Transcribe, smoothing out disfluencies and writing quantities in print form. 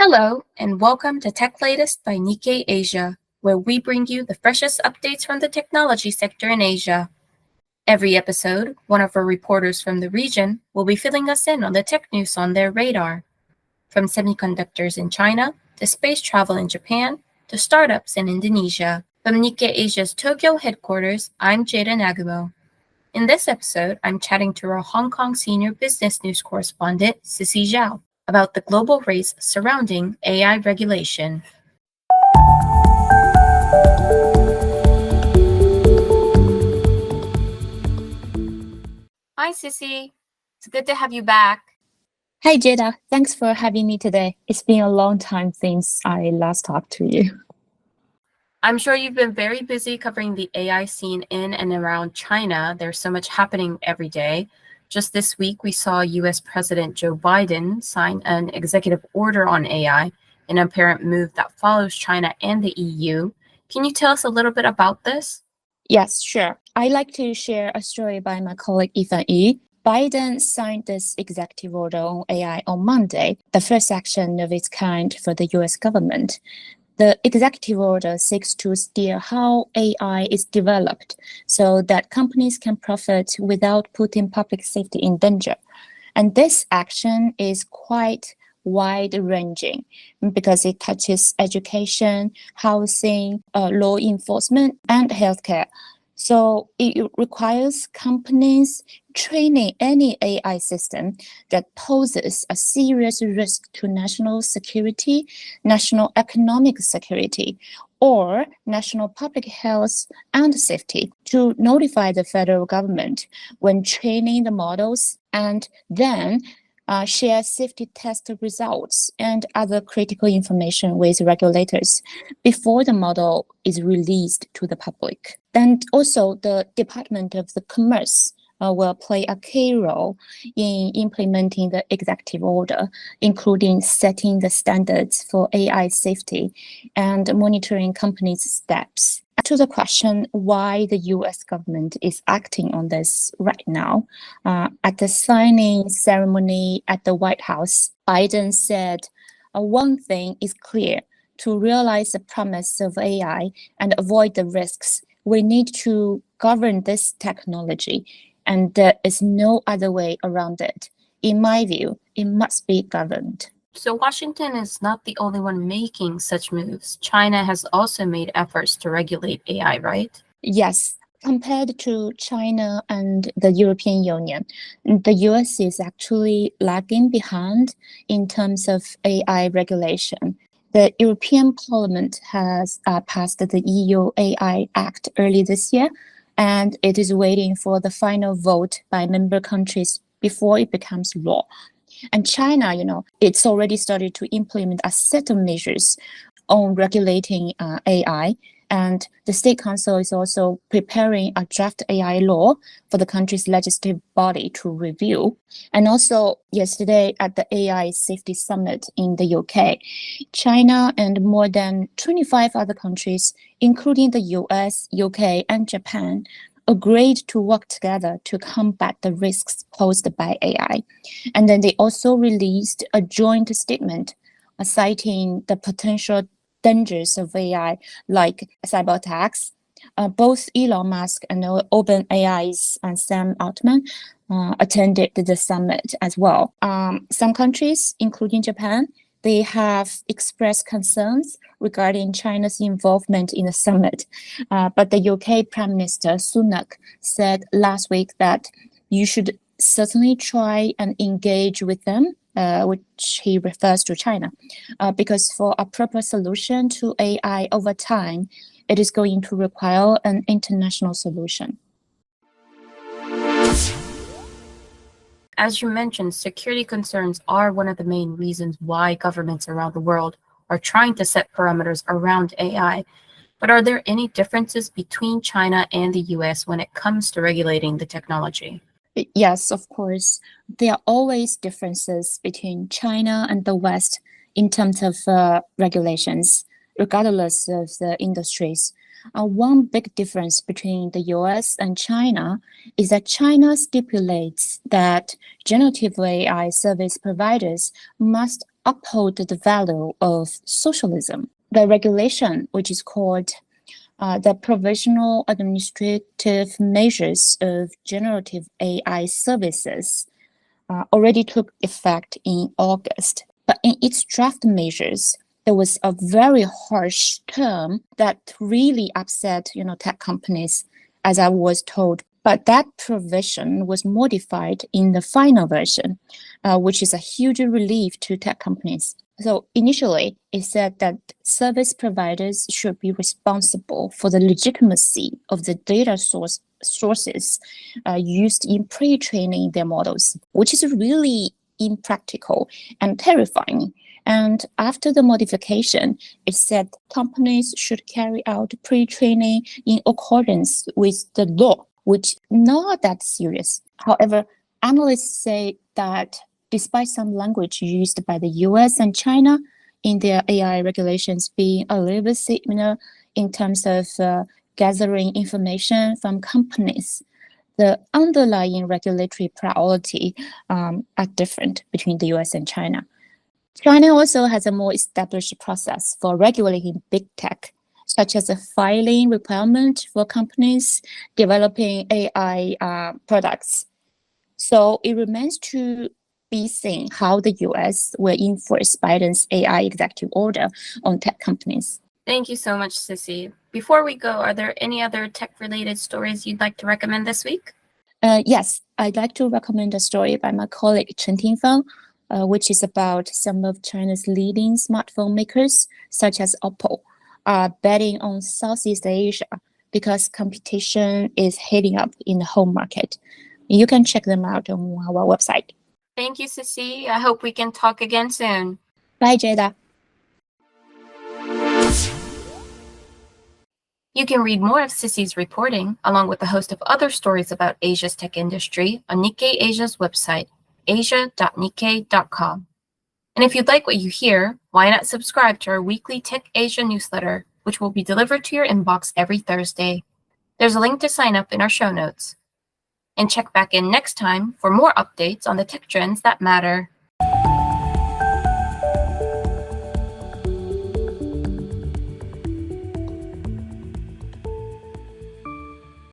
Hello, and welcome to Tech Latest by Nikkei Asia, where we bring you the freshest updates from the technology sector in Asia. Every episode, one of our reporters from the region will be filling us in on the tech news on their radar. From semiconductors in China, to space travel in Japan, to startups in Indonesia. From Nikkei Asia's Tokyo headquarters, I'm Jada Nagumo. In this episode, I'm chatting to our Hong Kong senior business news correspondent, Cissy Zhou, about the global race surrounding AI regulation. Hi, Cissy. It's good to have you back. Hi, Jada. Thanks for having me today. It's been a long time since I last talked to you. I'm sure you've been very busy covering the AI scene in and around China. There's so much happening every day. Just this week, we saw U.S. President Joe Biden sign an executive order on AI, an apparent move that follows China and the EU. Can you tell us a little bit about this? Yes, sure. I'd like to share a story by my colleague Ethan Yi. Biden signed this executive order on AI on Monday, the first action of its kind for the U.S. government. The executive order seeks to steer how AI is developed so that companies can profit without putting public safety in danger. And this action is quite wide-ranging because it touches education, housing, law enforcement, and healthcare. So it requires companies training any AI system that poses a serious risk to national security, national economic security, or national public health and safety to notify the federal government when training the models and then share safety test results and other critical information with regulators before the model is released to the public. And also the Department of the Commerce will play a key role in implementing the executive order, including setting the standards for AI safety and monitoring companies' steps. To the question why the U.S. government is acting on this right now, at the signing ceremony at the White House, Biden said, one thing is clear: to realize the promise of AI and avoid the risks, we need to govern this technology, and there is no other way around it. In my view, it must be governed. So Washington is not the only one making such moves. China has also made efforts to regulate AI, right? Yes. Compared to China and the European Union, the US is actually lagging behind in terms of AI regulation. The European Parliament has passed the EU AI Act early this year, and it is waiting for the final vote by member countries before it becomes law. And China, it's already started to implement a set of measures on regulating AI. And the State Council is also preparing a draft AI law for the country's legislative body to review. And also yesterday at the AI Safety Summit in the UK, China and more than 25 other countries, including the US, UK, and Japan, agreed to work together to combat the risks posed by AI. And then they also released a joint statement citing the potential dangers of AI, like cyber attacks. Both Elon Musk and OpenAI's Sam Altman attended the summit as well. Some countries, including Japan, they have expressed concerns regarding China's involvement in the summit. But the UK Prime Minister Sunak said last week that you should certainly try and engage with them, which he refers to China, because for a proper solution to AI over time, it is going to require an international solution. As you mentioned, security concerns are one of the main reasons why governments around the world are trying to set parameters around AI. But are there any differences between China and the US when it comes to regulating the technology? Yes, of course. There are always differences between China and the West in terms of regulations, regardless of the industries. One big difference between the US and China is that China stipulates that generative AI service providers must uphold the value of socialism. The regulation, which is called the Provisional Administrative Measures of Generative AI Services, already took effect in August. But in its draft measures, there was a very harsh term that really upset, tech companies, as I was told. But that provision was modified in the final version, which is a huge relief to tech companies. So initially, it said that service providers should be responsible for the legitimacy of the data sources used in pre-training their models, which is really impractical and terrifying. And after the modification, it said companies should carry out pre-training in accordance with the law, which not that serious. However, analysts say that despite some language used by the U.S. and China in their AI regulations being a little bit similar in terms of gathering information from companies, the underlying regulatory priority are different between the U.S. and China. China also has a more established process for regulating big tech, such as a filing requirement for companies developing AI products. So it remains to be seen how the U.S. will enforce Biden's AI executive order on tech companies. Thank you so much, Cissy. Before we go, are there any other tech-related stories you'd like to recommend this week? Yes, I'd like to recommend a story by my colleague Chen Tingfang, which is about some of China's leading smartphone makers, such as Oppo, are betting on Southeast Asia because competition is heating up in the home market. You can check them out on our website. Thank you, Cissy. I hope we can talk again soon. Bye, Jada. You can read more of Cissy's reporting, along with a host of other stories about Asia's tech industry, on Nikkei Asia's website, asia.nikkei.com. And if you'd like what you hear, why not subscribe to our weekly Tech Asia newsletter, which will be delivered to your inbox every Thursday. There's a link to sign up in our show notes. And check back in next time for more updates on the tech trends that matter.